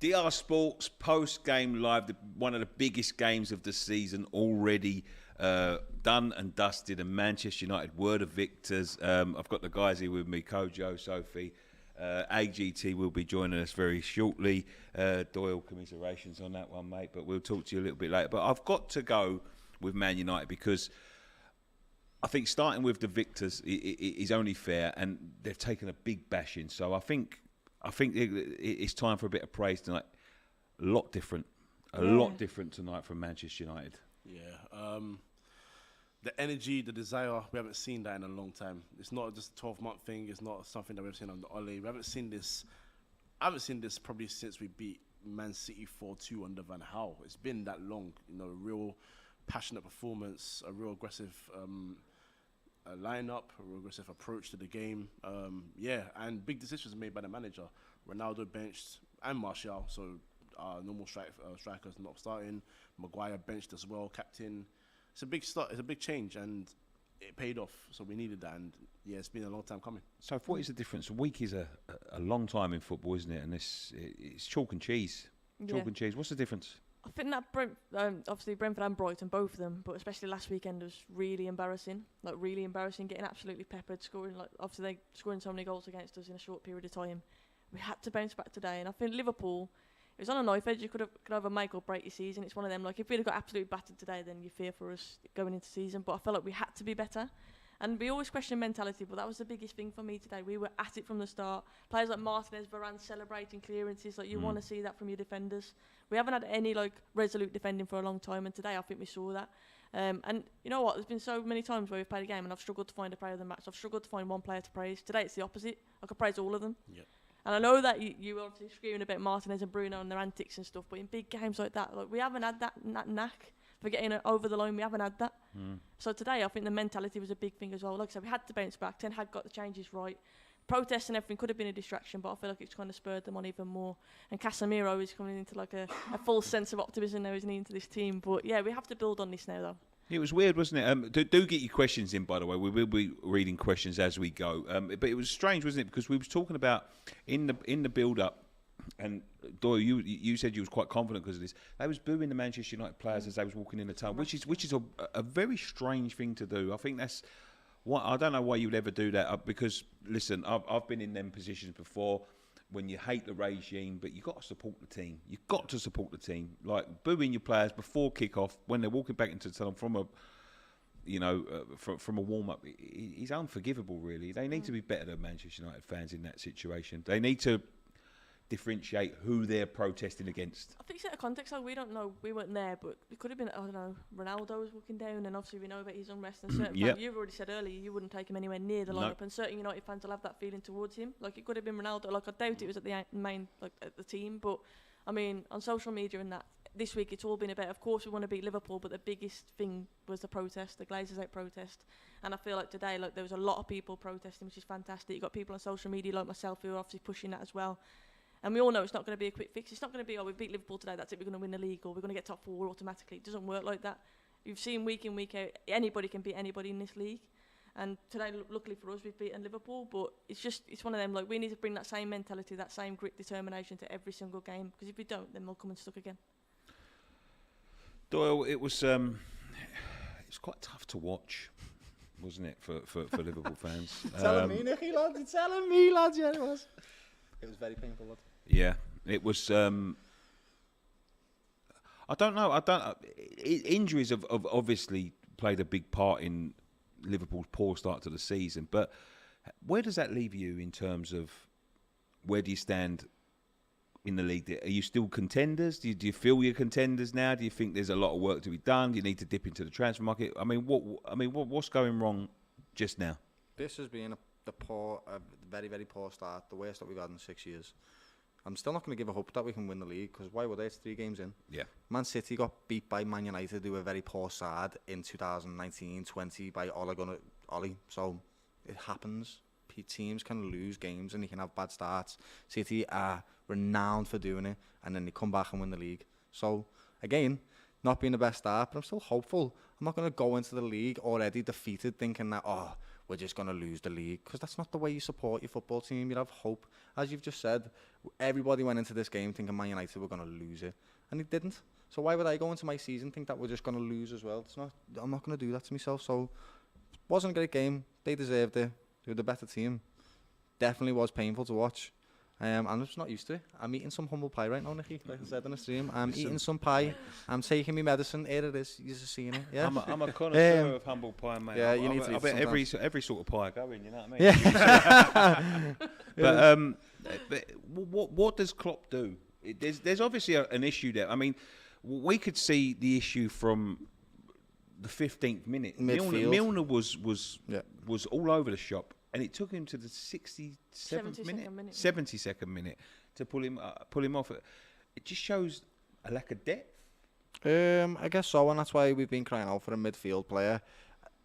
DR Sports post-game live, one of the biggest games of the season already done and dusted, and Manchester United were the victors. I've got the guys here with me, Kojo, Sophie. AGT will be joining us very shortly. Doyle, commiserations on that one, mate, but we'll talk to you a little bit later. But I've got to go with Man United because I think starting with the victors is only fair, and they've taken a big bashing. So I think it's time for a bit of praise tonight. A lot different tonight from Manchester United. Yeah, the energy, the desire, we haven't seen that in a long time. It's not just a 12-month thing. It's not something that we've seen on the Ole. We haven't seen this. I haven't seen this probably since we beat Man City 4-2 under Van Gaal. It's been that long. You know, a real passionate performance, a real aggressive lineup, a real aggressive approach to the game. And big decisions made by the manager. Ronaldo benched and Martial, so our normal strikers not starting. Maguire benched as well, captain. It's a big start. It's a big change, and it paid off. So we needed that, and yeah, it's been a long time coming. So, what is the difference? A week is a long time in football, isn't it? And it's chalk and cheese. Chalk and cheese. What's the difference? I think that obviously Brentford and Brighton, both of them, but especially last weekend was really embarrassing. Like really embarrassing, getting absolutely peppered, scoring they scoring so many goals against us in a short period of time. We had to bounce back today, and I think Liverpool. It was on a knife edge. You could either make or break your season. It's one of them. Like if we'd have got absolutely battered today, then you fear for us going into season. But I felt like we had to be better, and we always question mentality. But that was the biggest thing for me today. We were at it from the start. Players like Martinez, Varane celebrating clearances. Like you want to see that from your defenders. We haven't had any like resolute defending for a long time, and today I think we saw that. And you know what? There's been so many times where we've played a game, and I've struggled to find a player of the match. I've struggled to find one player to praise. Today it's the opposite. I could praise all of them. Yep. And I know that you were obviously screaming about Martinez and Bruno and their antics and stuff, but in big games like that, like we haven't had that knack for getting over the line. We haven't had that. So today, I think the mentality was a big thing as well. Like I said, we had to bounce back. Ten Hag got the changes right. Protests and everything could have been a distraction, but I feel like it's kind of spurred them on even more. And Casemiro is coming into like a full sense of optimism now, isn't he, into this team? But yeah, we have to build on this now, though. It was weird, wasn't it? Do get your questions in, by the way. We will be reading questions as we go. But it was strange, wasn't it? Because we was talking about in the build-up, and Doyle, you said you was quite confident because of this. They was booing the Manchester United players as they was walking in the tunnel, which is a very strange thing to do. I think that's what I don't know why you would ever do that. Because listen, I've been in them positions before. When you hate the regime, but you've got to support the team. You've got to support the team. Like booing your players before kick-off, when they're walking back into the tunnel from a warm-up, is unforgivable, really. They need to be better than Manchester United fans in that situation. They need to differentiate who they're protesting against. I think it's out of context. Like we don't know, we weren't there, but it could have been, I don't know, Ronaldo was walking down, and obviously we know about his unrest. And certain fans, you've already said earlier, you wouldn't take him anywhere near the lineup, and certain United fans will have that feeling towards him. Like it could have been Ronaldo. Like I doubt it was at the main, like at the team, but I mean on social media and that this week it's all been about. Of course we want to beat Liverpool, but the biggest thing was the protest, the Glazers out protest. And I feel like today, like there was a lot of people protesting, which is fantastic. You got people on social media like myself who are obviously pushing that as well. And we all know it's not going to be a quick fix. It's not going to be, we beat Liverpool today, that's it, we're going to win the league, or we're going to get top 4 automatically. It doesn't work like that. You've seen week in, week out, anybody can beat anybody in this league. And today, luckily for us, we've beaten Liverpool, but it's one of them, like, we need to bring that same mentality, that same grit, determination to every single game, because if we don't, then we'll come unstuck again. Doyle, it was quite tough to watch, wasn't it, for Liverpool fans? Telling me, Nicky, lads, telling me, lads, yeah, it was. It was very painful, lad. Yeah, it was. I don't know. Injuries have obviously played a big part in Liverpool's poor start to the season. But where does that leave you in terms of where do you stand in the league? Are you still contenders? Do you feel you're contenders now? Do you think there's a lot of work to be done? Do you need to dip into the transfer market? What's going wrong just now? This has been a very, very poor start, the worst that we've had in 6 years. I'm still not going to give a hope that we can win the league, because why would they? It's 3 games in. Yeah. Man City got beat by Man United, who were a very poor side in 2019-20 by Ole. So it happens. Teams can lose games and they can have bad starts. City are renowned for doing it, and then they come back and win the league. So again, not being the best start, but I'm still hopeful. I'm not going to go into the league already defeated, thinking that we're just going to lose the league, because that's not the way you support your football team. You have hope. As you've just said, everybody went into this game thinking Man United were going to lose it, and they didn't. So why would I go into my season think that we're just going to lose as well? It's not. I'm not going to do that to myself. So it wasn't a great game. They deserved it. They were the better team. Definitely was painful to watch. I'm just not used to it. I'm eating some humble pie right now, Nicky, like I said in the stream. I'm eating some pie. I'm taking my medicine. Here it is. You're just seeing it. Yeah. I'm a connoisseur of humble pie, mate. Yeah, you need to. I bet every sort of pie going. You know what I mean? Yeah. But what does Klopp do? There's obviously an issue there. I mean, we could see the issue from the 15th minute. Midfield. Milner was all over the shop. And it took him to the 67th minute, 72nd minute to pull him off. It just shows a lack of depth. I guess so, and that's why we've been crying out for a midfield player.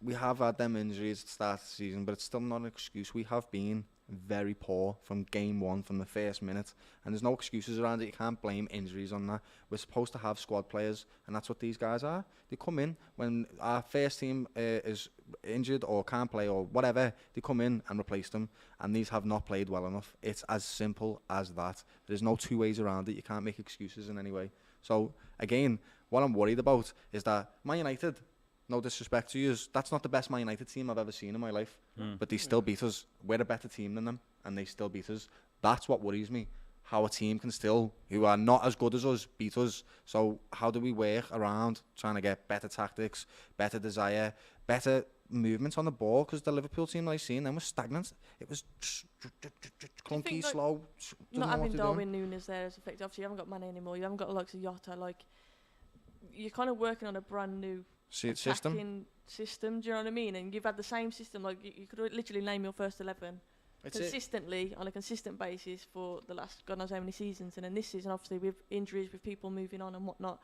We have had them injuries at the start of the season, but it's still not an excuse. We have been very poor from game one, from the first minute, and there's no excuses around it. You can't blame injuries on that. We're supposed to have squad players, and that's what these guys are. They come in when our first team is injured or can't play or whatever. They come in and replace them, and these have not played well enough. It's as simple as that. There's no two ways around it. You can't make excuses in any way. So again, what I'm worried about is that Man United, no disrespect to you, that's not the best Man United team I've ever seen in my life. But they still beat us. We're a better team than them, and they still beat us. That's what worries me. How a team can still, who are not as good as us, beat us. So how do we work around trying to get better tactics, better desire, better movements on the ball? Because the Liverpool team that I've seen, then was stagnant. It was clunky, slow. Not having Darwin Núñez there as effective. Obviously, you haven't got Mane anymore. You haven't got the likes of Jota. Like, you're kind of working on a brand new system. Do you know what I mean? And you've had the same system. Like, you could literally name your first 11 consistently on a consistent basis for the last God knows how many seasons. And then this season, obviously, with injuries, with people moving on and whatnot,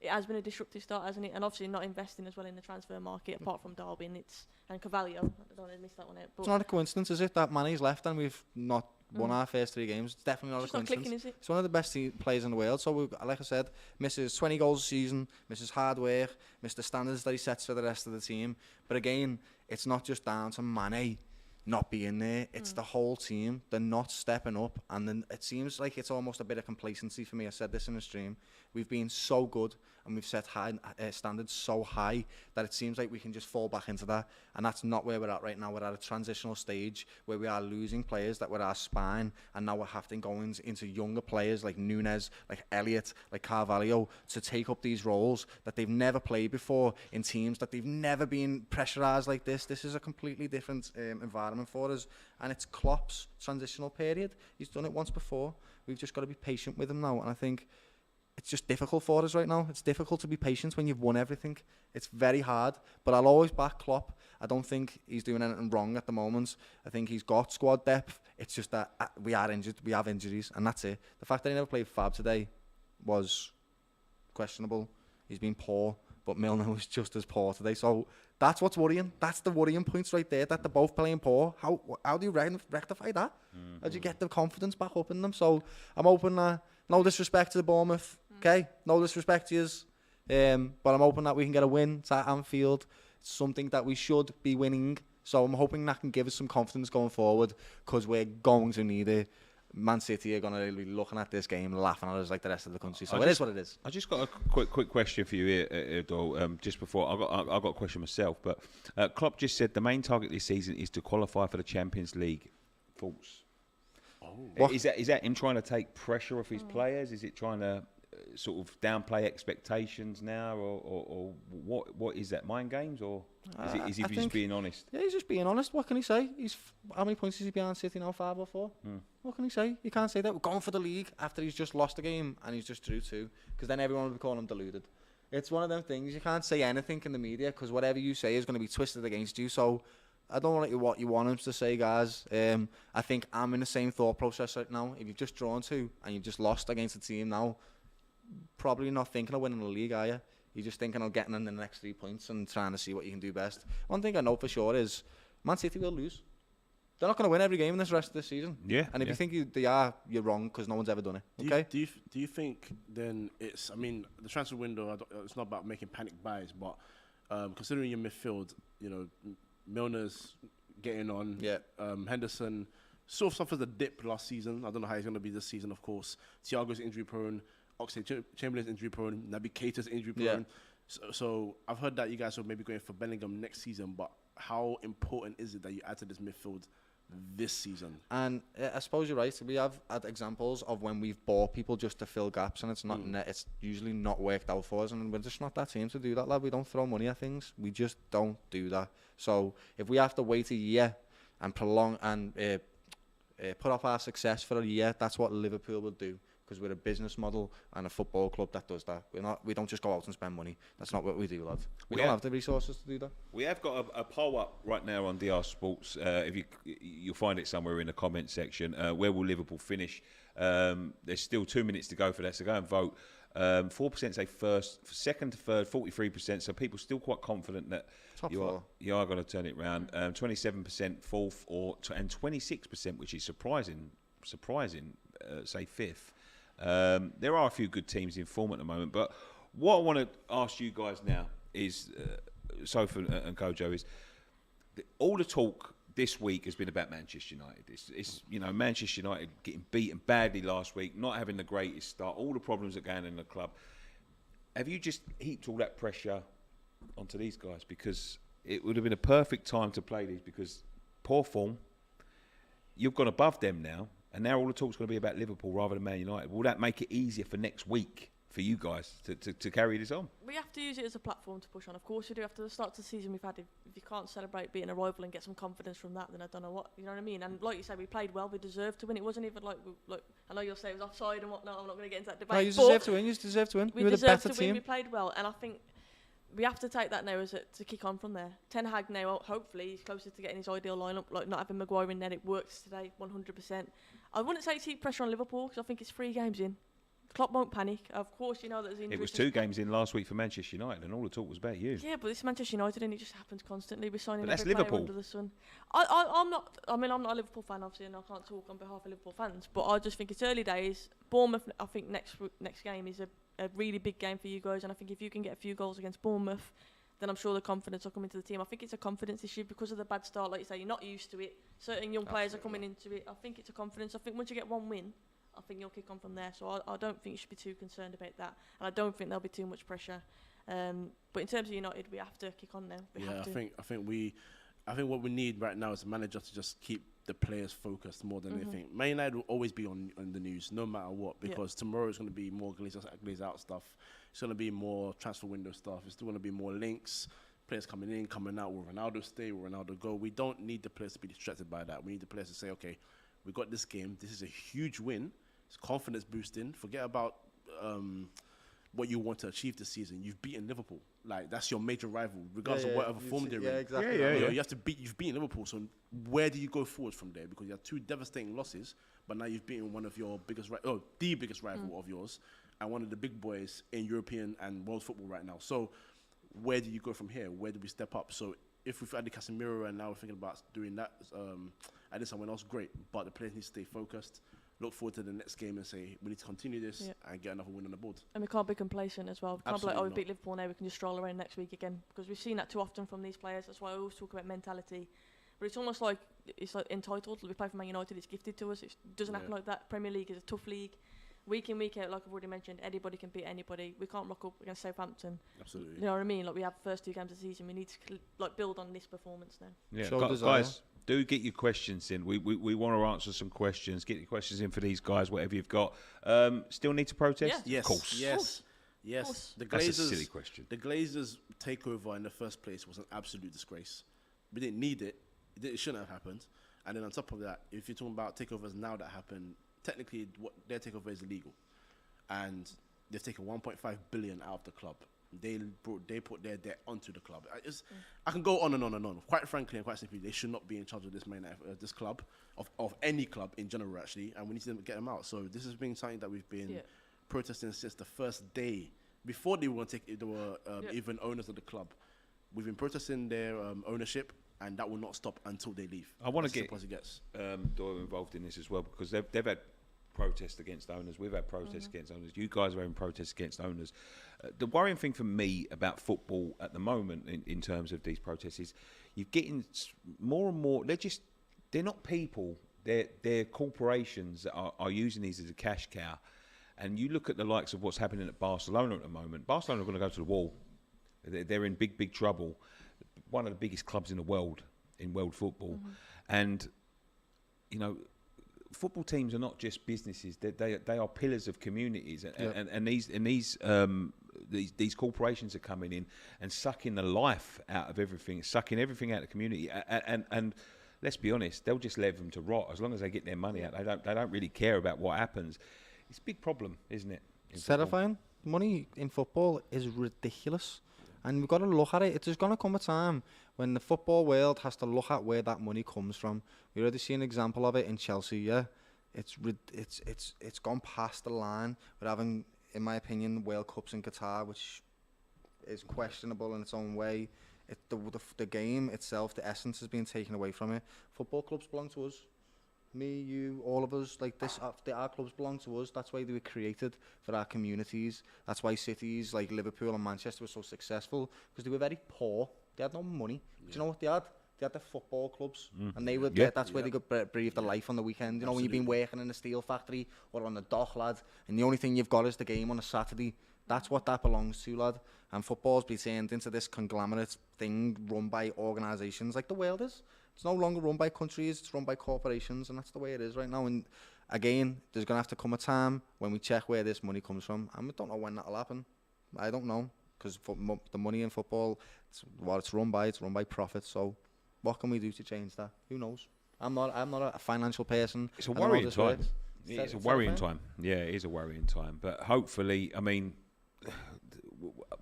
it has been a disruptive start, hasn't it? And obviously not investing as well in the transfer market, apart from Darwin and Cavallo. I don't want to miss that one out. But it's not a coincidence, is it, that Mane's left and we've not won our first 3 games? It's definitely not a coincidence. Not clicking, is it? It's one of the best players in the world. So, like I said, misses 20 goals a season, misses hard work, misses the standards that he sets for the rest of the team. But again, it's not just down to Mane not being there. It's the whole team. They're not stepping up. And then it seems like it's almost a bit of complacency for me. I said this in the stream. We've been so good and we've set high standards so high that it seems like we can just fall back into that. And that's not where we're at right now. We're at a transitional stage where we are losing players that were our spine, and now we're having to go into younger players like Núñez, like Elliott, like Carvalho to take up these roles that they've never played before in teams that they've never been pressurised like this. This is a completely different environment for us, and it's Klopp's transitional period. He's done it once before. We've just got to be patient with him now, and I think it's just difficult for us right now. It's difficult to be patient when you've won everything. It's very hard, but I'll always back Klopp. I don't think he's doing anything wrong at the moment. I think he's got squad depth. It's just that we are injured. We have injuries, and that's it. The fact that he never played Fab today was questionable. He's been poor, but Milner was just as poor today. So that's what's worrying. That's the worrying points right there, that they're both playing poor. How do you rectify that? How do you get the confidence back up in them? So I'm hoping that, no disrespect to the Bournemouth, okay? No disrespect to yous. But I'm hoping that we can get a win at Anfield. It's something that we should be winning. So I'm hoping that can give us some confidence going forward, because we're going to need it. Man City are going to be looking at this game, laughing at us like the rest of the country. So it is what it is. I just got a quick question for you here, Dol. Just before I got a question myself, but Klopp just said the main target this season is to qualify for the Champions League. Thoughts? Is that him trying to take pressure off his players? Is it trying to sort of downplay expectations now, or what is that? Mind games, or is he just being honest? Yeah, he's just being honest. What can he say? How many points is he behind City now? 5 or 4? What can he say? You can't say that. We're going for the league after he's just lost a game and he's just drew 2, because then everyone will be calling him deluded. It's one of them things. You can't say anything in the media, because whatever you say is going to be twisted against you. So I don't know what you want him to say, guys. I think I'm in the same thought process right now. If you've just drawn 2 and you've just lost against a team now, probably not thinking of winning the league, are you? You're just thinking of getting in the next 3 points and trying to see what you can do best. One thing I know for sure is Man City will lose. They're not going to win every game in this rest of the season. Yeah. And if you think they are, you're wrong, because no one's ever done it. Okay. Do you think then it's? I mean, the transfer window. It's not about making panic buys, but considering your midfield, you know, Milner's getting on. Yeah. Henderson sort of suffered a dip last season. I don't know how he's going to be this season, of course. Thiago's injury prone. Oxlade-Chamberlain's injury prone. Naby Keita's injury prone. Yeah. So I've heard that you guys are maybe going for Bellingham next season, but how important is it that you add to this midfield this season? And I suppose you're right. We have had examples of when we've bought people just to fill gaps, and it's not it's usually not worked out for us, and we're just not that team to do that, lad. We don't throw money at things. We just don't do that. So if we have to wait a year and prolong and put off our success for a year, that's what Liverpool will do, because we're a business model and a football club that does that. We don't just go out and spend money. That's not what we do, lad. We don't have the resources to do that. We have got a poll up right now on DR Sports. If you'll find it somewhere in the comment section. Where will Liverpool finish? There's still 2 minutes to go for that, so go and vote. 4% say first, second to third, 43%. So people still quite confident that you are going to turn it round. 27% fourth, and 26%, which is surprising. Say fifth. There are a few good teams in form at the moment, but what I want to ask you guys now is, Sofa and Kojo, is all the talk this week has been about Manchester United. It's Manchester United getting beaten badly last week, not having the greatest start, all the problems that are going on in the club. Have you just heaped all that pressure onto these guys? Because it would have been a perfect time to play these, because poor form, you've gone above them now, and now all the talk's going to be about Liverpool rather than Man United. Will that make it easier for next week for you guys to carry this on? We have to use it as a platform to push on. Of course we do. After the start of the season we've had, if you can't celebrate beating a rival and get some confidence from that, then I don't know what, you know what I mean? And like you say, we played well, we deserved to win. It wasn't even like I know you'll say it was offside and whatnot, I'm not going to get into that debate. No, you deserve to win. You deserve to win. We were the better team. We played well, and I think we have to take that now to kick on from there. Ten Hag now, hopefully, he's closer to getting his ideal lineup, like not having Maguire in there. It works today, 100%. I wouldn't say keep pressure on Liverpool, because I think it's 3 games in. Klopp won't panic. Of course, you know that there's injuries. It was 2 games in last week for Manchester United, and all the talk was about you. Yeah, but it's Manchester United, and it just happens constantly. We're signing but every that's player Liverpool. under the sun. I'm not a Liverpool fan, obviously, and I can't talk on behalf of Liverpool fans. But I just think it's early days. Bournemouth, I think next game is a really big game for you guys, and I think if you can get a few goals against Bournemouth, then I'm sure the confidence will come into the team. I think it's a confidence issue because of the bad start. Like you say, you're not used to it. Certain young players are coming into it. I think it's a confidence. I think once you get 1 win, I think you'll kick on from there. So I don't think you should be too concerned about that. And I don't think there'll be too much pressure. But in terms of United, we have to kick on now. I think what we need right now is a manager to just keep the players focused more than anything. Man United will always be on the news, no matter what, because tomorrow is going to be more Glazer out stuff. It's going to be more transfer window stuff. It's still going to be more links, players coming in, coming out. Will Ronaldo stay? Will Ronaldo go? We don't need the players to be distracted by that. We need the players to say, okay, we got this game. This is a huge win. It's confidence boosting. Forget about what you want to achieve this season. You've beaten Liverpool. Like, that's your major rival, regardless of whatever form they're in. Yeah, exactly. You've beaten Liverpool. So where do you go forwards from there? Because you have 2 devastating losses, but now you've beaten one of your biggest, the biggest rival of yours, and one of the big boys in European and world football right now. So where do you go from here? Where do we step up? So if we've added Casemiro and now we're thinking about doing that, adding someone else, great. But the players need to stay focused. Look forward to the next game and say, we need to continue this and get another win on the board. And we can't be complacent as well. We can't be like, we not. beat Liverpool now, we can just stroll around next week again. Because we've seen that too often from these players. That's why I always talk about mentality. But it's almost like it's like entitled. We play for Man United, it's gifted to us. It doesn't happen like that. Premier League is a tough league. Week in, week out, like I've already mentioned, anybody can beat anybody. We can't rock up against Southampton. Absolutely. You know what I mean? Like, we have the first 2 games of the season. We need to build on this performance now. Yeah, guys, do get your questions in. We want to answer some questions. Get your questions in for these guys, whatever you've got. Still need to protest? Yeah. Yes. Of course. Yes. That's a silly question. The Glazers' takeover in the first place was an absolute disgrace. We didn't need it. It shouldn't have happened. And then on top of that, if you're talking about takeovers now that happen, technically what their takeover is illegal. And they've taken 1.5 billion out of the club. They put their debt onto the club. I can go on and on and on. Quite frankly and quite simply, they should not be in charge of this club, of any club in general, actually. And we need to get them out. So this has been something that we've been protesting since the first day, before they were even owners of the club. We've been protesting their ownership, and that will not stop until they leave. I want to get Doyle involved in this as well, because they've had protests against owners. We've had protests against owners. You guys are having protests against owners. The worrying thing for me about football at the moment, in terms of these protests, is you're getting more and more. They're not people. They're corporations that are using these as a cash cow. And you look at the likes of what's happening at Barcelona at the moment. Barcelona are going to go to the wall. They're in big trouble. One of the biggest clubs in the world, in world football. And, you know, football teams are not just businesses. They are pillars of communities. And these corporations are coming in and sucking the life out of everything, sucking everything out of the community. And let's be honest, they'll just leave them to rot. As long as they get their money out, they don't really care about what happens. It's a big problem, isn't it? It's terrifying. Money in football is ridiculous. And we've got to look at it. There's going to come a time when the football world has to look at where that money comes from. We already see an example of it in Chelsea, yeah? It's gone past the line. We're having, in my opinion, World Cups in Qatar, which is questionable in its own way. The game itself, the essence has been taken away from it. Football clubs belong to us. Me, you, all of us, like this, our clubs belong to us. That's why they were created, for our communities. That's why cities like Liverpool and Manchester were so successful, because they were very poor. They had no money. Do you know what they had? They had the football clubs, and they were that's where they could breathe the life on the weekend. You know, when you've been working in a steel factory or on the dock, lad, and the only thing you've got is the game on a Saturday. That's what that belongs to, lad. And football's been turned into this conglomerate thing run by organisations like the world is. It's no longer run by countries, it's run by corporations, and that's the way it is right now. And again, there's going to have to come a time when we check where this money comes from, and we don't know when that'll happen. I don't know, because the money in football, it's run by profit. So what can we do to change that? Who knows? I'm not a financial person. It's a worrying time. It's a worrying time. Yeah, it is a worrying time. But hopefully, I mean,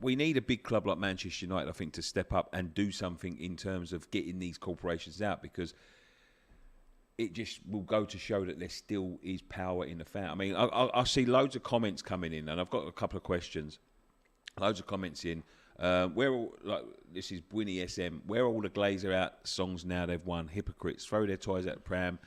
we need a big club like Manchester United, I think, to step up and do something in terms of getting these corporations out, because it just will go to show that there still is power in the fan. I mean, I see loads of comments coming in, and I've got a couple of questions. Loads of comments in. This is Winnie SM. Where are all the Glazer out songs now they've won? Hypocrites, throw their toys out the pram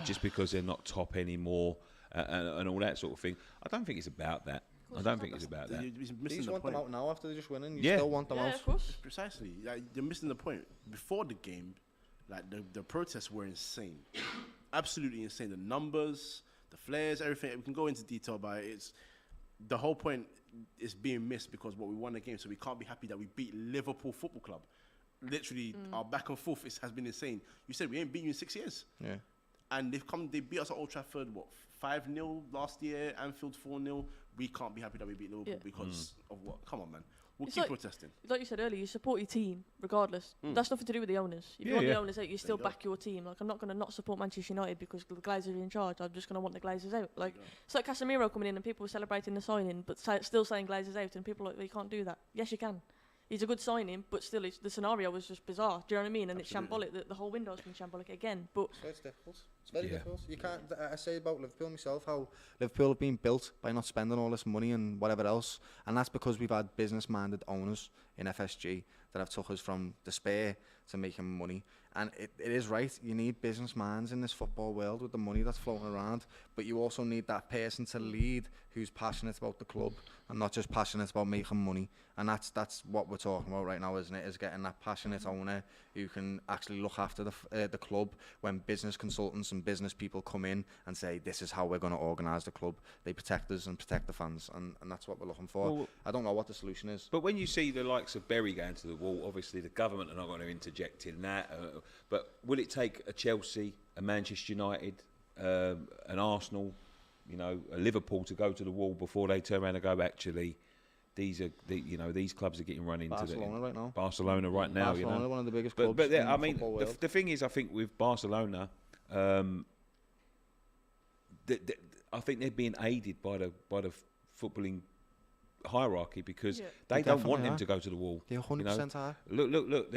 just because they're not top anymore, and all that sort of thing. I don't think it's about that. I don't think it's about that. You just want them out now after they just winning. You still want them out. Of course. Precisely. You're missing the point. Before the game, like the protests were insane, absolutely insane. The numbers, the flares, everything. We can go into detail about it. It's the whole point is being missed because we won the game, so we can't be happy that we beat Liverpool Football Club. Literally, our back and forth has been insane. You said we ain't beat you in 6 years. Yeah. And they beat us at Old Trafford, 5-0 last year, Anfield 4-0. We can't be happy that we beat Liverpool because of what? Come on, man. We'll keep protesting. Like you said earlier, you support your team regardless. That's nothing to do with the owners. If you want the owners out, you still back your team. Like, I'm not going to not support Manchester United because the Glazers are in charge. I'm just going to want the Glazers out. Like, it's like Casemiro coming in and people were celebrating the signing, but still saying Glazers out, and people are like, well, you can't do that. Yes, you can. He's a good signing, but still, the scenario was just bizarre. Do you know what I mean? And Absolutely. it's shambolic. The whole window's been shambolic again. But so it's difficult. It's very difficult. You can't. I say about Liverpool myself how Liverpool have been built by not spending all this money and whatever else, and that's because we've had business-minded owners in FSG that have took us from despair to making money. And it is right. You need business minds in this football world with the money that's floating around, but you also need that person to lead who's passionate about the club and not just passionate about making money. And that's what we're talking about right now, isn't it? Is getting that passionate owner who can actually look after the club when business consultants and business people come in and say, this is how we're going to organise the club. They protect us and protect the fans, and that's what we're looking for. Well, I don't know what the solution is. But when you see the likes of Bury going to the wall, obviously the government are not going to interject in that. But will it take a Chelsea, a Manchester United, an Arsenal, a Liverpool to go to the wall before they turn around and go, actually, these clubs are getting run into Barcelona right now. Barcelona right now, Barcelona, one of the biggest clubs. But in I the mean, football world. the thing is, I think with Barcelona, I think they're being aided by the footballing hierarchy because they don't want them to go to the wall. They 100% are. Look,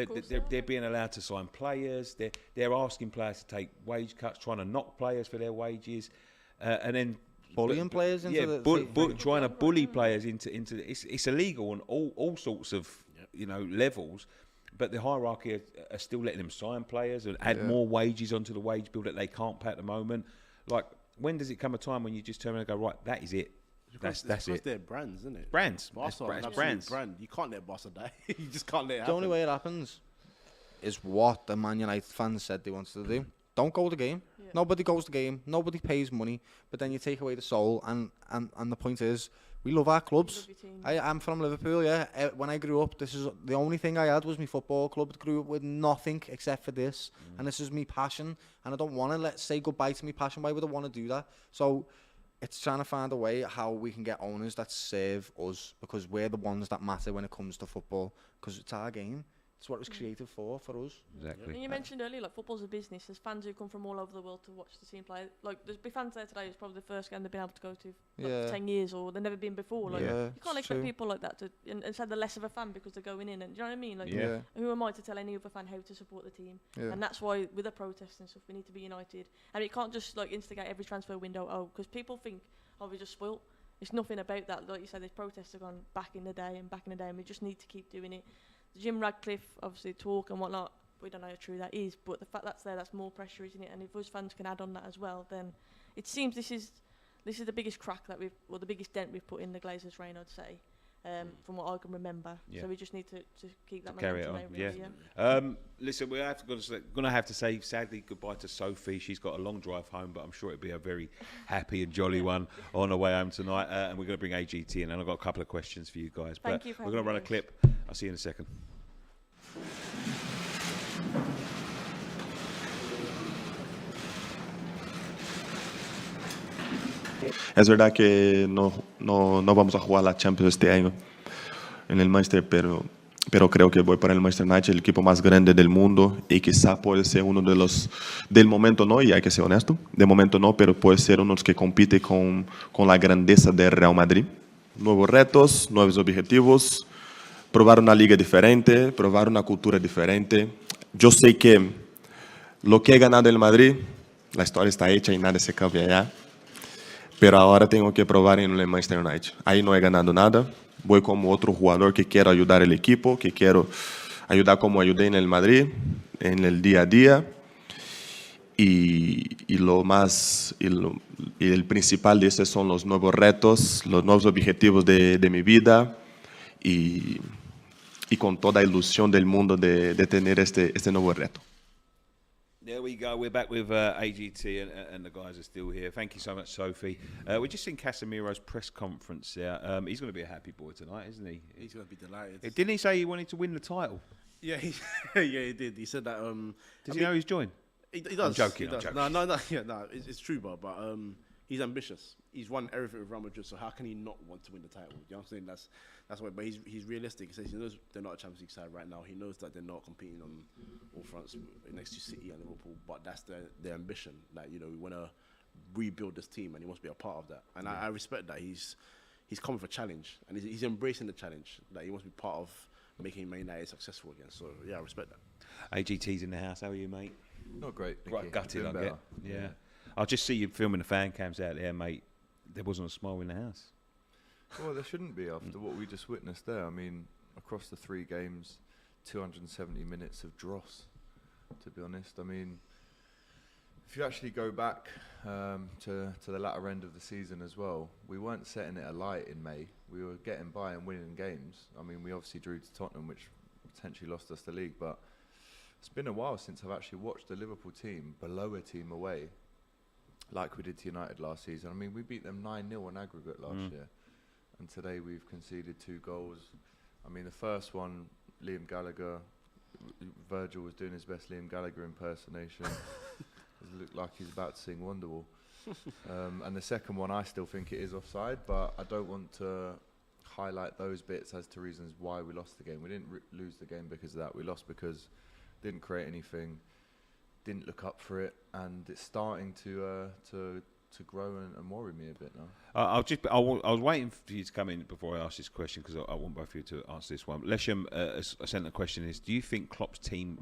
they're being allowed to sign players. They're asking players to take wage cuts, trying to knock players for their wages, and then bullying players into trying to bully players into it's illegal on all sorts of levels. But the hierarchy are still letting them sign players and add more wages onto the wage bill that they can't pay at the moment. Like, when does it come a time when you just turn around and go, right, that is it? That's it. They're brands, isn't it? Brands. Barca are an absolute Brands. brand. You can't let Barca die. You just can't let it The happen. only way it happens is what the Man United fans said they wanted to do. Don't go to the game. Yeah. Nobody goes to the game. Nobody pays money. But then you take away the soul. And the point is, we love our clubs. I'm from Liverpool, yeah. When I grew up, this is the only thing I had was my football club. I grew up with nothing except for this. And this is me passion. And I don't want to say goodbye to me passion. Why would I want to do that? So it's trying to find a way how we can get owners that serve us, because we're the ones that matter when it comes to football, because it's our game. It's what it was created for us. Exactly. And you mentioned earlier, like, football's a business. There's fans who come from all over the world to watch the team play. Like, there's be fans there today. It's probably the first game they've been able to go to for 10 years, or they've never been before. Like, you can't expect people like that to and say they're less of a fan because they're going in. And do you know what I mean? Like, who am I to tell any other fan how to support the team? And that's why with the protests and stuff, we need to be united. And it can't just like instigate every transfer window. Because people think, we're just spoilt. It's nothing about that. Like you said, these protests have gone back in the day, and we just need to keep doing it. Jim Radcliffe, obviously, talk and whatnot, we don't know how true that is, but the fact that's there, that's more pressure, isn't it? And if us fans can add on that as well, then it seems this is the biggest crack that the biggest dent we've put in the Glazers' reign, I'd say, from what I can remember. So we just need to keep that carry it on. Listen, we're going to have to say sadly goodbye to Sophie. She's got a long drive home, but I'm sure it'll be a very happy and jolly one on her way home tonight. And we're going to bring AGT in, and I've got a couple of questions for you guys. Thank you for we're going to run a clip. I'll see you in a second. Es verdad que no vamos a jugar la Champions este año en el Manchester, pero creo que voy para el Manchester United, el equipo más grande del mundo, y quizá puede ser uno de los del momento, no, y hay que ser honesto, de momento no, pero puede ser uno que compite con la grandeza del Real Madrid. Nuevos retos, nuevos objetivos, probar una liga diferente, probar una cultura diferente. Yo sé que lo que he ganado en Madrid, la historia está hecha y nada se cambia ya. Pero ahora tengo que probar en el Manchester United. Ahí no he ganado nada. Voy como otro jugador que quiero ayudar al equipo, que quiero ayudar como ayudé en el Madrid, en el día a día. Y el principal de eso son los nuevos retos, los nuevos objetivos de mi vida y con toda ilusión del mundo de tener este nuevo reto. There we go. We're back with AGT and the guys are still here. Thank you so much, Sophie. We've just seen Casemiro's press conference there. He's going to be a happy boy tonight, isn't he? He's going to be delighted. Didn't he say he wanted to win the title? Yeah, he did. He said that. Does he know he's joined? He does. I'm joking. No, it's true, but he's ambitious. He's won everything with Real Madrid, so how can he not want to win the title? You know what I'm saying? That's why. But he's realistic. He says he knows they're not a Champions League side right now. He knows that they're not competing on all fronts next to City and Liverpool. But that's their ambition. Like, we want to rebuild this team, and he wants to be a part of that. And I respect that. He's coming for a challenge, and he's embracing the challenge. Like, he wants to be part of making Man United successful again. So yeah, I respect that. AGT's in the house. How are you, mate? Not great. Right, gutted, I get. Yeah. I'll just see you filming the fan cams out there, mate. There wasn't a smile in the house. Well, there shouldn't be after what we just witnessed there. I mean, across the 3 games, 270 minutes of dross, to be honest. I mean, if you actually go back to the latter end of the season as well, we weren't setting it alight in May. We were getting by and winning games. I mean, we obviously drew to Tottenham, which potentially lost us the league, but it's been a while since I've actually watched the Liverpool team below a team away, like we did to United last season. I mean, we beat them 9-0 on aggregate last year, and today we've conceded 2 goals. I mean, the first one, Liam Gallagher, Virgil was doing his best Liam Gallagher impersonation. It looked like he's about to sing Wonderwall. And the second one, I still think it is offside, but I don't want to highlight those bits as to reasons why we lost the game. We didn't lose the game because of that. We lost because didn't create anything, didn't look up for it, and it's starting to grow and worry me a bit now. I was waiting for you to come in before I ask this question, because I want both of you to answer this one. Lesham sent the question is: do you think Klopp's team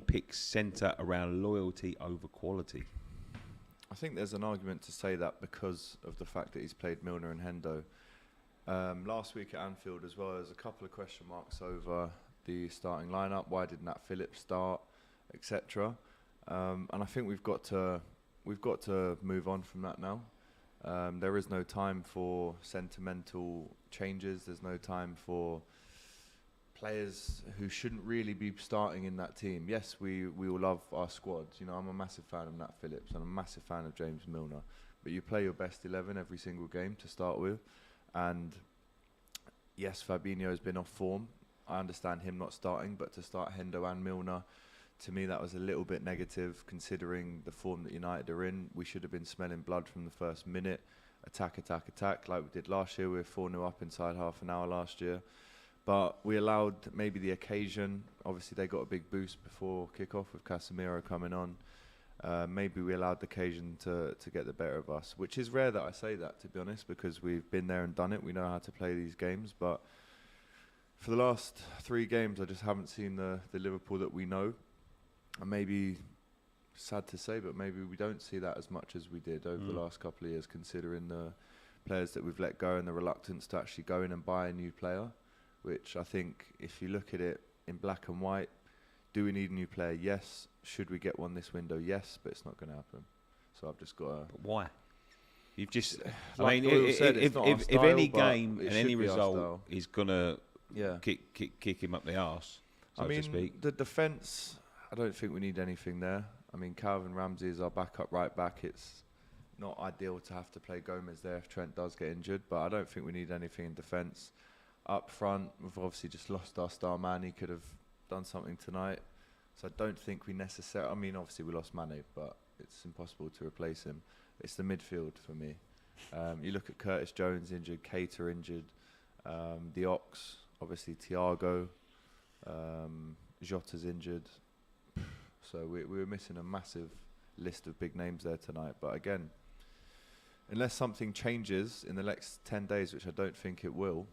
picks centre around loyalty over quality? I think there's an argument to say that because of the fact that he's played Milner and Hendo. Last week at Anfield as well, there's a couple of question marks over the starting lineup. Why did Nat Phillips start, etc. And I think we've got to we've got to move on from that now. There is no time for sentimental changes. There's no time for players who shouldn't really be starting in that team. Yes, we all love our squads. You know, I'm a massive fan of Nat Phillips and I'm a massive fan of James Milner. But you play your best 11 every single game to start with. And yes, Fabinho's been off form. I understand him not starting, but to start Hendo and Milner, to me that was a little bit negative considering the form that United are in. We should have been smelling blood from the first minute. Attack, like we did last year. We were 4-0 up inside half an hour last year. But we allowed maybe the occasion. Obviously, they got a big boost before kickoff with Casemiro coming on. Maybe we allowed the occasion to get the better of us, which is rare that I say that, to be honest, because we've been there and done it. We know how to play these games. But for the last 3 games, I just haven't seen the Liverpool that we know. And maybe, sad to say, but maybe we don't see that as much as we did over the last couple of years, considering the players that we've let go and the reluctance to actually go in and buy a new player, which I think, if you look at it in black and white, do we need a new player? Yes. Should we get one this window? Yes, but it's not going to happen. So I've just got to... But why? You've just... Like I mean, if any but game it and should any be our result style. is going to Yeah. kick him up the arse, so I mean, to speak. the defence, I don't think we need anything there. I mean, Calvin Ramsey is our backup right back. It's not ideal to have to play Gomez there if Trent does get injured, but I don't think we need anything in defence. Up front, we've obviously just lost our star man. He could have done something tonight. So I don't think we necessarily... I mean, obviously we lost Mane, but it's impossible to replace him. It's the midfield for me. You look at Curtis Jones injured, Keita injured, the Ox, obviously Thiago, Jota's injured. So we were missing a massive list of big names there tonight. But again, unless something changes in the next 10 days, which I don't think it will,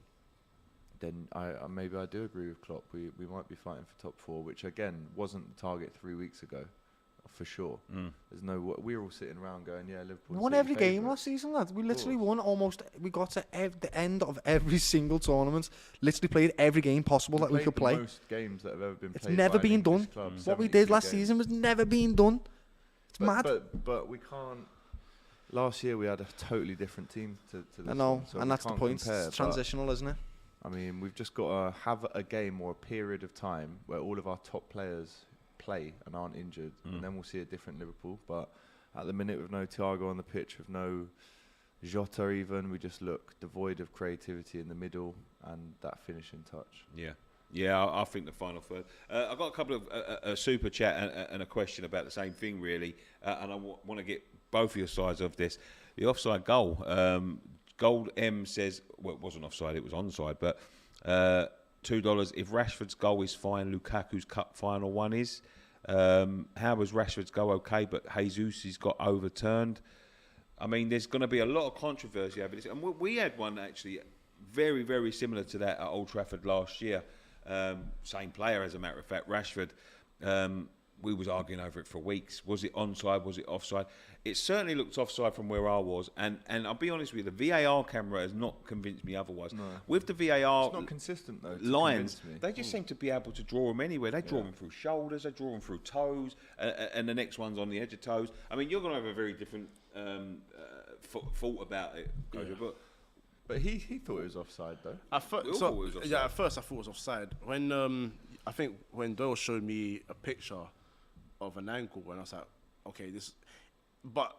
then maybe I do agree with Klopp. We might be fighting for top 4, which again wasn't the target 3 weeks ago, for sure. There's no. We were all sitting around going, "Yeah, Liverpool." We won every game last season, lads. We literally won almost. We got to the end of every single tournament. Literally played every game possible that we could play. Most games that have ever been played. It's never been done. What we did last season was never been done. It's mad. But we can't. Last year we had a totally different team to this. I know, one, so and that's the point. Compare, it's transitional, isn't it? I mean, we've just got to have a game or a period of time where all of our top players play and aren't injured, and then we'll see a different Liverpool. But at the minute, with no Thiago on the pitch, with no Jota even, we just look devoid of creativity in the middle and that finishing touch. Yeah, I think the final third. I've got a couple of a super chat and a question about the same thing, really, and I want to get both of your sides of this. The offside goal. Gold M says, well, it wasn't offside, it was onside, but $2. If Rashford's goal is fine, Lukaku's cup final one is. How was Rashford's goal okay, but Jesus' got overturned? I mean, there's going to be a lot of controversy over this. And we had one actually very, very similar to that at Old Trafford last year. Same player, as a matter of fact, Rashford. We was arguing over it for weeks. Was it onside? Was it offside? It certainly looked offside from where I was. And I'll be honest with you, the VAR camera has not convinced me otherwise. No. With the VAR... It's not consistent, though, lines, they just seem to be able to draw them anywhere. They draw them through shoulders, they draw them through toes, and the next one's on the edge of toes. I mean, you're going to have a very different thought about it, Kojo, but he thought it was offside, though. At first I thought it was offside. When I think when Doyle showed me a picture of an angle, and I was like, okay, this... But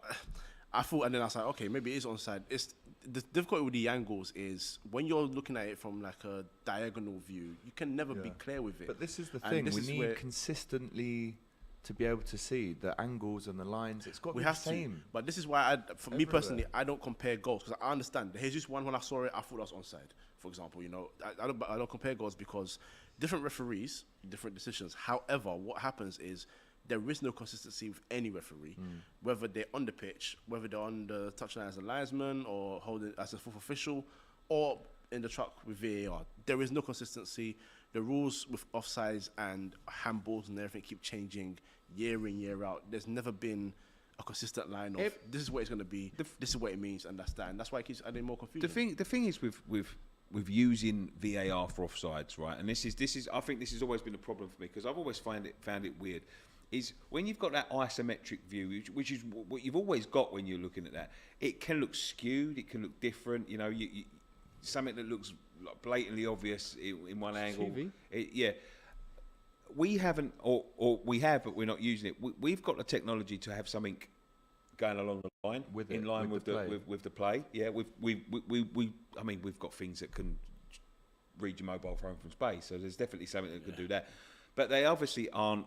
I thought, and then I was like, okay, maybe it is onside. It's the difficulty with the angles is when you're looking at it from like a diagonal view, you can never be clear with it. But this is the thing, we need consistently to be able to see the angles and the lines. It's got to be the same. But this is why, for me personally, I don't compare goals, because I understand. The Jesus one, when I saw it, I thought that was onside, for example. You know, I don't compare goals because different referees, different decisions. However, what happens is there is no consistency with any referee, whether they're on the pitch, whether they're on the touchline as a linesman or holding as a fourth official, or in the truck with VAR. There is no consistency. The rules with offsides and handballs and everything keep changing year in, year out. There's never been a consistent line of this is what it's going to be, this is what it means, and that's that. And that's why it keeps adding more confusion. The thing is with using VAR for offsides, right? And this is I think this has always been a problem for me, because I've always found it weird. is when you've got that isometric view, which is what you've always got when you're looking at that. It can look skewed, it can look different. You know, you something that looks like blatantly obvious in one angle. We haven't, or we have, but we're not using it. We've got the technology to have something going along the line, in line with the play. Yeah, I mean, we've got things that can read your mobile phone from space, so there's definitely something that could do that. But they obviously aren't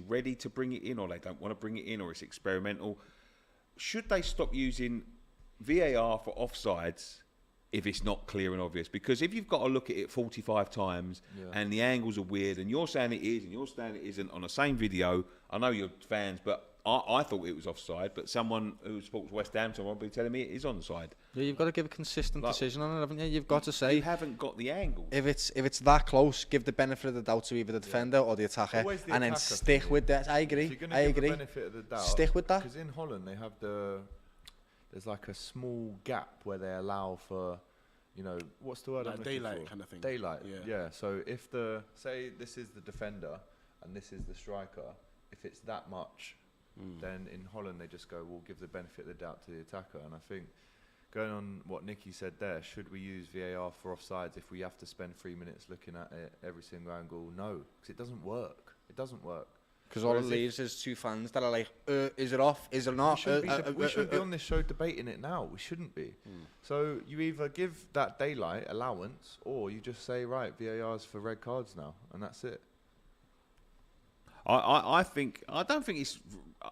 ready to bring it in, or they don't want to bring it in, or it's experimental. Should they stop using VAR for offsides if it's not clear and obvious? Because if you've got to look at it 45 times and the angles are weird, and you're saying it is and you're saying it isn't on the same video, I know you're fans, but I thought it was offside, but someone who supports West Ham will be telling me it is onside. Yeah, you've got to give a consistent decision on it, haven't you? You've got to say you haven't got the angle. If it's that close, give the benefit of the doubt to either the defender or the attacker, and then stick with that. I agree. If you're gonna give the benefit of the doubt, stick with that. Because in Holland they have there's like a small gap where they allow for, you know, what's the word? Like daylight kind of thing. Daylight. Yeah. So if say this is the defender and this is the striker, if it's that much. Then in Holland they just go, we'll give the benefit of the doubt to the attacker. And I think, going on what Nicky said there, should we use VAR for offsides if we have to spend 3 minutes looking at it every single angle? No, because it doesn't work. It doesn't work. Because all it leaves is two fans that are like, is it off? Is it not? We shouldn't be on this show debating it now. We shouldn't be. So you either give that daylight allowance, or you just say, right, VAR's for red cards now, and that's it. I don't think it's.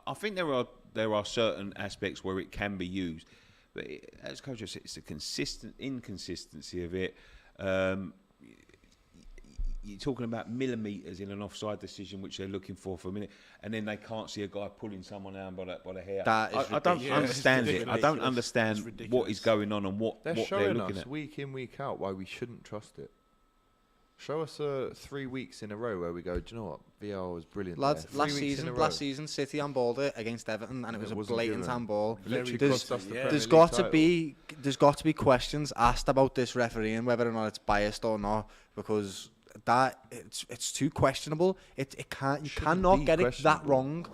I think there are certain aspects where it can be used, but as Coach said, it's the inconsistency of it. You're talking about millimetres in an offside decision, which they're looking for a minute, and then they can't see a guy pulling someone down by the hair. I don't understand it. I don't understand what is going on and what they're looking at. Week in, week out, why we shouldn't trust it. Show us 3 weeks in a row where we go, do you know what? VR was brilliant. Lads, last season, City handballed it against Everton, and it was a blatant handball. There's got to be questions asked about this referee and whether or not it's biased or not, because it's too questionable. You cannot get it that wrong.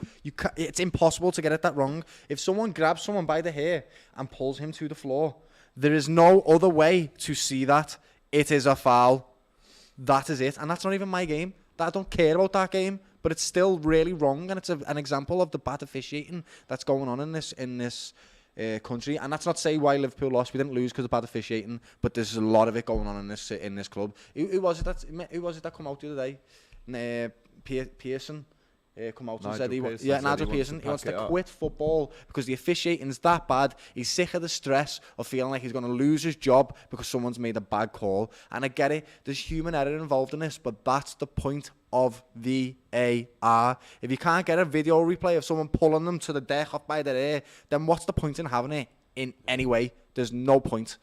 It's impossible to get it that wrong. If someone grabs someone by the hair and pulls him to the floor, there is no other way to see that. It is a foul. That is it, and that's not even my game. I don't care about that game, but it's still really wrong, and it's an example of the bad officiating that's going on in this country. And that's not to say why Liverpool lost. We didn't lose because of bad officiating, but there's a lot of it going on in this club. Who was it that come out the other day? Pearson. Come out and said Nigel Pearson, he wants to quit football because the officiating is that bad. He's sick of the stress of feeling like he's going to lose his job because someone's made a bad call. And I get it, there's human error involved in this, but that's the point of VAR. If you can't get a video replay of someone pulling them to the deck off by their hair, then what's the point in having it in any way? There's no point.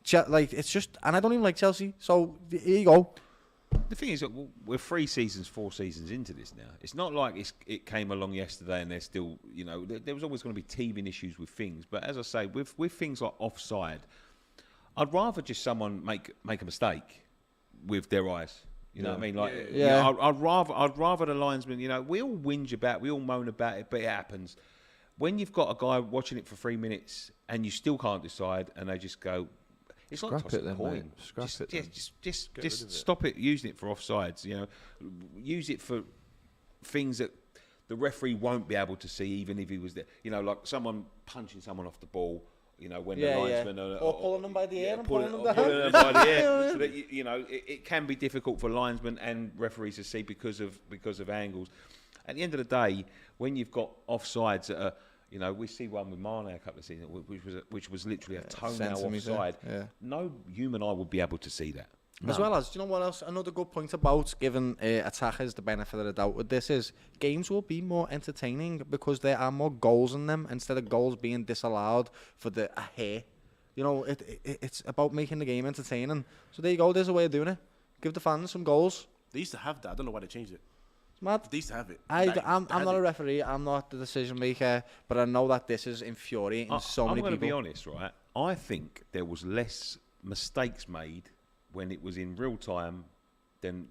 It's just, and I don't even like Chelsea, so here you go. The thing is that we're 4 seasons into this now. It's not like it came along yesterday and there's still, you know, there was always going to be teething issues with things. But as I say, with things like offside, I'd rather just someone make a mistake with their eyes. You know what I mean? Like, you know, I'd rather the linesman. You know, we all whinge about, we all moan about it, but it happens. When you've got a guy watching it for 3 minutes and you still can't decide, and they just go. It's like tossing a coin. Just stop it using it for offsides. You know, use it for things that the referee won't be able to see, even if he was there. You know, like someone punching someone off the ball. You know, when the linesman or pulling them by the ear and pulling them by the ear. So that you know, it can be difficult for linesmen and referees to see because of angles. At the end of the day, when you've got offsides that are, you know, we see one with Mane a couple of seasons, which was literally a toenail offside. Yeah. No human eye would be able to see that. As well as, do you know what else? Another good point about giving attackers the benefit of the doubt with this is games will be more entertaining because there are more goals in them instead of goals being disallowed for a hair. You know, it's about making the game entertaining. So there you go. There's a way of doing it. Give the fans some goals. They used to have that. I don't know why they changed it. Mad. They used to have it. I'm not a referee. I'm not the decision maker, but I know that this is infuriating so many people. I'm going to be honest, right? I think there was less mistakes made when it was in real time than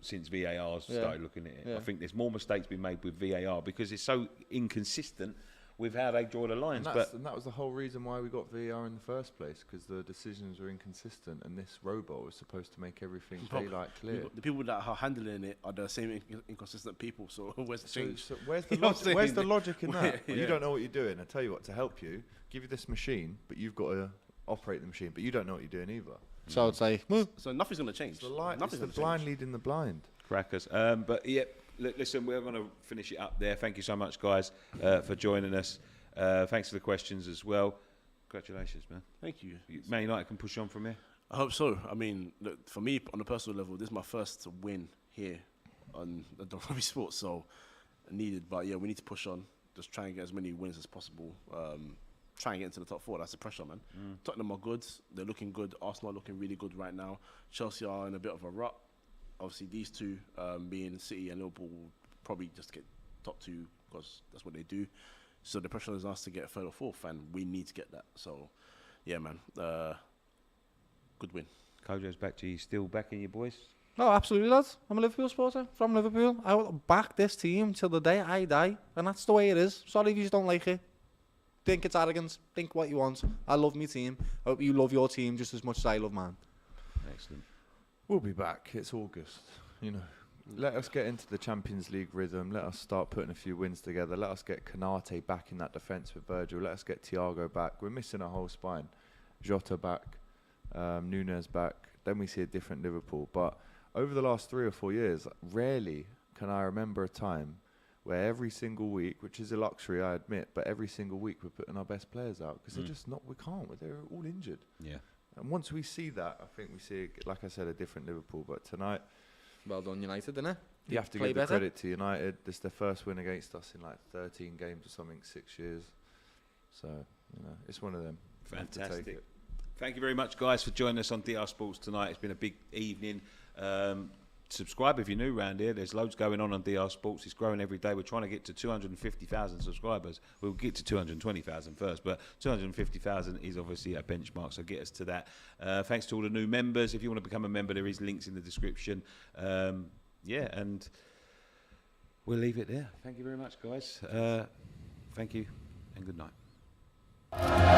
since VAR's started looking at it. Yeah. I think there's more mistakes being made with VAR because it's so inconsistent with how they draw the lines. And that was the whole reason why we got VAR in the first place, because the decisions were inconsistent, and this robot was supposed to make everything daylight clear. The people that are handling it are the same inconsistent people. So where's the change? So where's the You know what I'm saying? where's the logic in that? Well, Yeah. you don't know what you're doing. I tell you what, to help you, give you this machine, but you've got to operate the machine, but you don't know what you're doing either. So it's like, So nothing's going to change. It's the blind leading the blind. Crackers. But yeah, listen, we're going to finish it up there. Thank you so much, guys, for joining us. Thanks for the questions as well. Congratulations, man. Thank you. Man United can push on from here. I hope so. I mean, look, for me, on a personal level, this is my first win here on the Rugby Sports, so needed. But yeah, we need to push on. Just try and get as many wins as possible. Try and get into the top four. That's the pressure, man. Tottenham are good. They're looking good. Arsenal are looking really good right now. Chelsea are in a bit of a rut. Obviously, these two, being City and Liverpool, will probably just get top two because that's what they do. So the pressure is us to get third or fourth, and we need to get that. So, yeah, man. Good win. Kojo's back to you. Still backing your boys? no, absolutely, lads. I'm a Liverpool supporter from Liverpool. I will back this team till the day I die, and that's the way it is. Sorry if you just don't like it. Think it's arrogance. Think what you want. I love my team. I hope you love your team just as much as I love mine. Excellent. We'll be back. It's August. You know, let us get into the Champions League rhythm. Let us start putting a few wins together. Let us get Konate back in that defence with Virgil. Let us get Thiago back. We're missing a whole spine. Jota back. Nunes back. Then we see a different Liverpool. But over the last 3 or 4 years, rarely can I remember a time where every single week, which is a luxury, I admit, but every single week we're putting our best players out because they're just not, we can't, they're all injured. Yeah. And once we see that, I think we see, like I said, a different Liverpool. But tonight, Well done, United, innit? you have to Play give the better. credit to United. This is their first win against us in like 13 games or something, 6 years. So, you know, it's one of them. We have to take Fantastic. it. Thank you very much, guys, for joining us on DR Sports tonight. It's been a big evening. Subscribe if you're new around here. There's loads going on DR Sports. It's growing every day. We're trying to get to 250,000 subscribers. We'll get to 220,000 first, but 250,000 is obviously a benchmark, so get us to that. Thanks to all the new members. If you want to become a member, there is links in the description. Yeah, and we'll leave it there. Thank you very much, guys. Thank you, and good night.